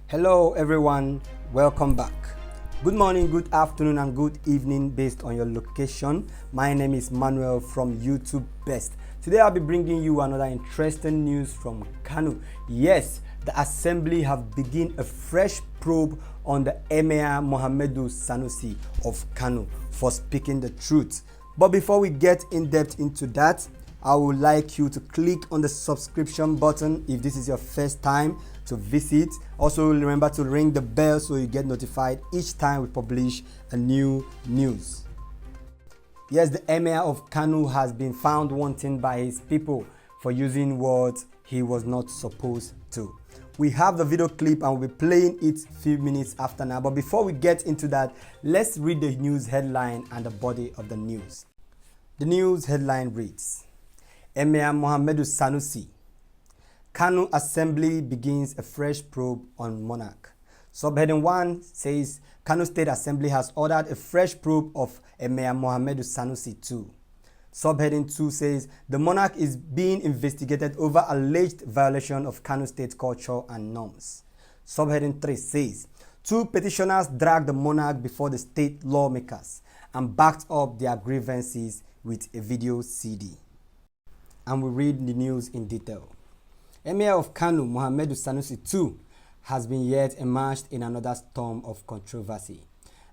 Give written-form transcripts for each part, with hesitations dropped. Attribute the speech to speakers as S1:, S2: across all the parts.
S1: Hello everyone, welcome back. Good morning, good afternoon and good evening based on your location. My name is Manuel from YouTube Best. Today I'll be bringing you another interesting news from Kano. Yes, the assembly have begun a fresh probe on the Emir Muhammadu Sanusi of Kano for speaking the truth. But before we get in depth into that, I would like you to click on the subscription button if this is your first time to visit. Also remember to ring the bell so you get notified each time we publish a new news. Yes, the Emir of Kano has been found wanting by his people for using words he was not supposed to. We have the video clip and we'll be playing it a few minutes after now. But before we get into that, let's read the news headline and the body of the news. The news headline reads, Emir Muhammadu Sanusi, Kano Assembly begins a fresh probe on monarch. Subheading 1 says Kano State Assembly has ordered a fresh probe of Emir Muhammadu Sanusi II. Subheading 2 says the monarch is being investigated over alleged violation of Kano State culture and norms. Subheading 3 says 2 petitioners dragged the monarch before the state lawmakers and backed up their grievances with a video CD. And we read the news in detail. Emir of Kano, Muhammadu Sanusi II, has been yet immersed in another storm of controversy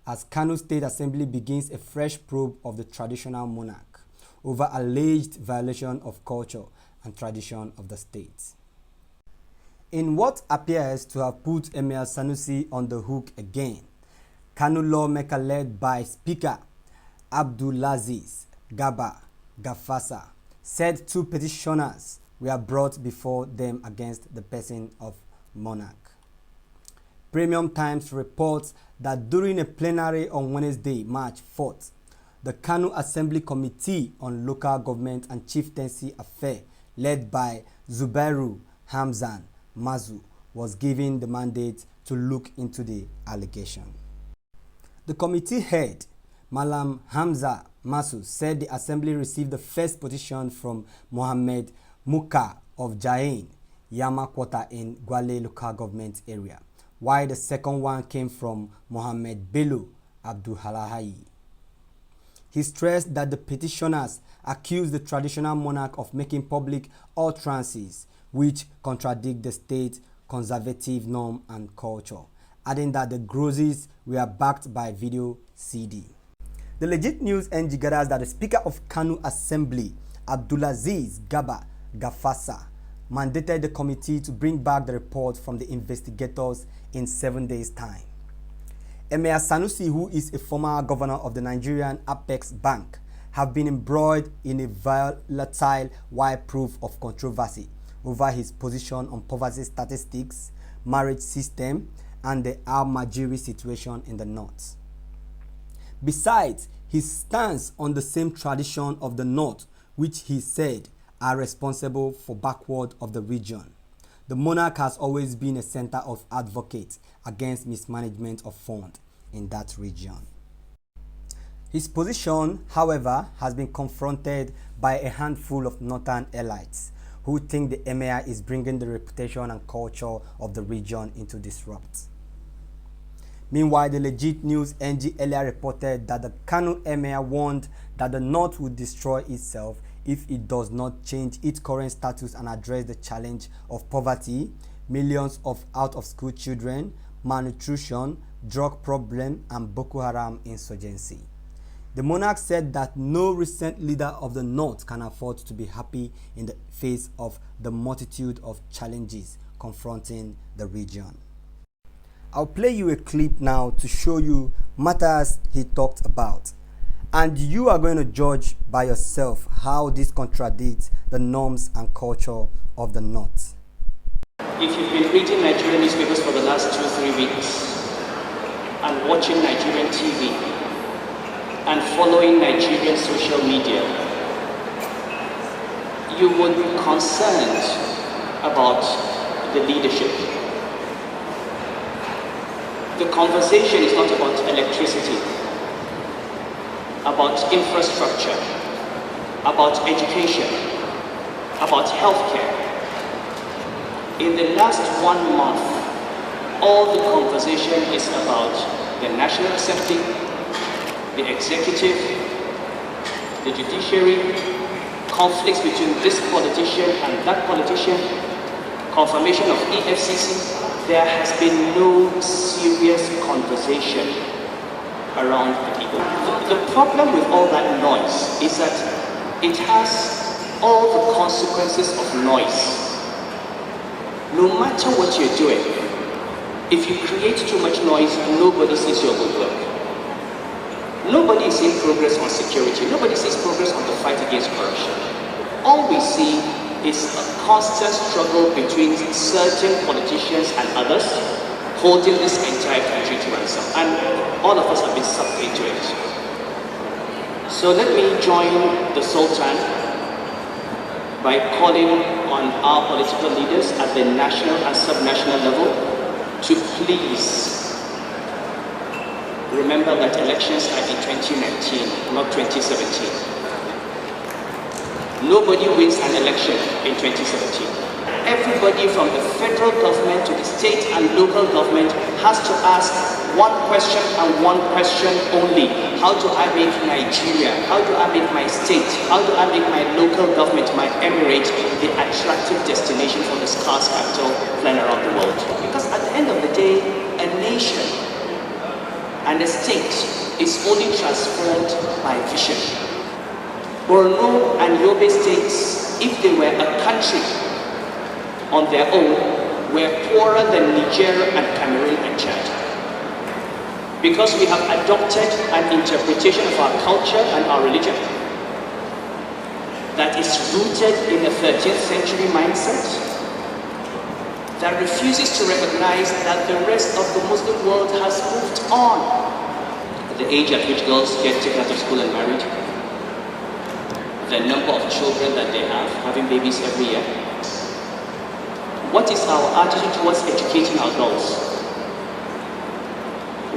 S1: as Kano State Assembly begins a fresh probe of the traditional monarch over alleged violation of culture and tradition of the state. In what appears to have put Emir Sanusi on the hook again, Kano lawmaker led by Speaker Abdulaziz Gaba Gafasa said 2 petitioners were brought before them against the person of monarch. Premium Times reports that during a plenary on Wednesday, March 4th, the Kano Assembly Committee on Local Government and Chieftaincy Affairs, led by Zubairu Hamzan Mazu, was given the mandate to look into the allegation. The committee head, Malam Hamza Masu, said the assembly received the first petition from Mohammed Muka of Jain, Yama Quarter in Gwale local government area, while the second one came from Mohammed Bello Abdulhalahi. He stressed that the petitioners accused the traditional monarch of making public utterances which contradict the state's conservative norm and culture, adding that the grosses were backed by video CD. The Legit News NG gathers that the Speaker of Kano Assembly, Abdulaziz Gaba Gafasa, mandated the committee to bring back the report from the investigators in 7 days' time. Emir Sanusi, who is a former governor of the Nigerian Apex Bank, have been embroiled in a volatile wide proof of controversy over his position on poverty statistics, marriage system, and the Al-Majiri situation in the north. Besides, his stance on the same tradition of the north, which he said are responsible for backward of the region. The monarch has always been a center of advocates against mismanagement of funds in that region. His position, however, has been confronted by a handful of northern elites who think the emir is bringing the reputation and culture of the region into disrupt. Meanwhile, the Legit News NG earlier reported that the Kano Emir warned that the North would destroy itself if it does not change its current status and address the challenge of poverty, millions of out-of-school children, malnutrition, drug problem, and Boko Haram insurgency. The monarch said that no recent leader of the North can afford to be happy in the face of the multitude of challenges confronting the region. I'll play you a clip now to show you matters he talked about. And you are going to judge by yourself how this contradicts the norms and culture of the North.
S2: If you've been reading Nigerian newspapers for the last 2-3 weeks and watching Nigerian TV and following Nigerian social media, you would be concerned about the leadership. The conversation is not about electricity, about infrastructure, about education, about healthcare. In the last 1 month, all the conversation is about the National Assembly, the executive, the judiciary, conflicts between this politician and that politician, confirmation of EFCC, there has been no serious conversation around the people. The problem with all that noise is that it has all the consequences of noise. No matter what you're doing, if you create too much noise, nobody sees your good work. Nobody is seeing progress on security. Nobody sees progress on the fight against corruption. All we see is a constant struggle between certain politicians and others, holding this entire country to ransom. And all of us have been sucked into it. So let me join the Sultan by calling on our political leaders at the national and sub-national level to please remember that elections are in 2019, not 2017. Nobody wins an election in 2017. Everybody from the federal government to the state and local government has to ask one question and one question only. How do I make Nigeria, how do I make my state, how do I make my local government, my emirate, the attractive destination for the scarce capital flying around the world? Because at the end of the day, a nation and a state is only transformed by vision. Borno and Yobe states, if they were a country on their own, were poorer than Niger and Cameroon and Chad. Because we have adopted an interpretation of our culture and our religion that is rooted in a 13th century mindset that refuses to recognize that the rest of the Muslim world has moved on. The age at which girls get taken out of school and married, the number of children that they have, having babies every year. What is our attitude towards educating our girls?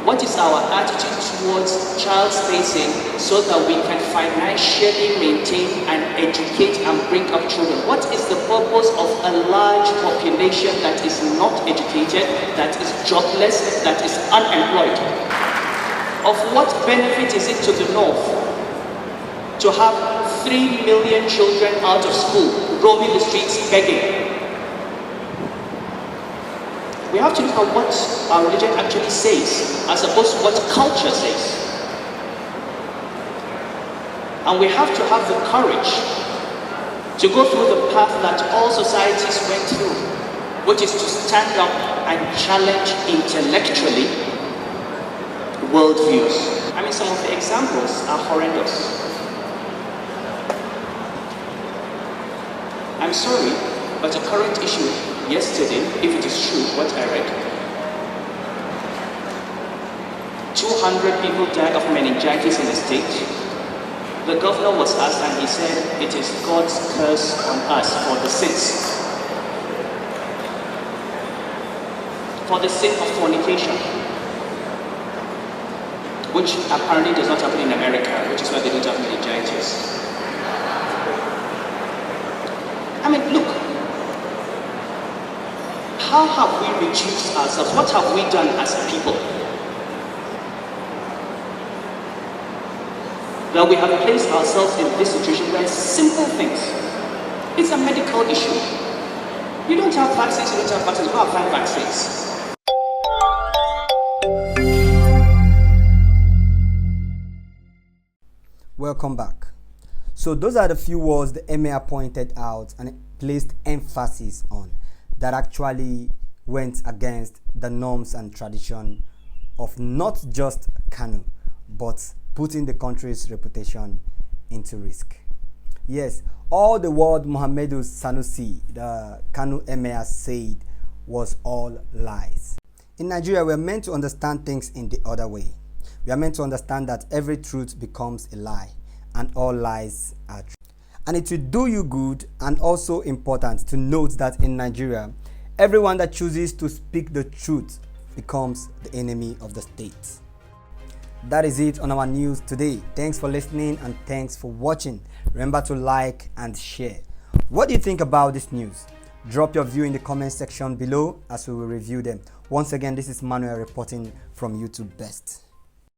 S2: What is our attitude towards child spacing so that we can financially maintain and educate and bring up children? What is the purpose of a large population that is not educated, that is jobless, that is unemployed? Of what benefit is it to the north to have 3 million children out of school, roaming the streets begging? We have to look at what our religion actually says, as opposed to what culture says. And we have to have the courage to go through the path that all societies went through, which is to stand up and challenge intellectually worldviews. I mean, some of the examples are horrendous. I'm sorry, but a current issue yesterday, if it is true, what I read, 200 people died of meningitis in the state. The governor was asked and he said, it is God's curse on us for the sins. For the sin of fornication, which apparently does not happen in America, which is why they don't have meningitis. I mean, look, how have we reduced ourselves? What have we done as a people? That we have placed ourselves in this situation where simple things, it's a medical issue. You don't have vaccines, you don't have vaccines, go and find vaccines.
S1: Welcome back. So those are the few words the Emir pointed out and placed emphasis on that actually went against the norms and tradition of not just Kano, but putting the country's reputation into risk. Yes, all the word Muhammadu Sanusi, the Kano Emir, said was all lies. In Nigeria, we are meant to understand things in the other way. We are meant to understand that every truth becomes a lie and all lies are true. And it will do you good and also important to note that in Nigeria, everyone that chooses to speak the truth becomes the enemy of the state. That is it on our news today. Thanks for listening and thanks for watching. Remember to like and share. What do you think about this news? Drop your view in the comment section below as we will review them. Once again, this is Manuel reporting from YouTube Best.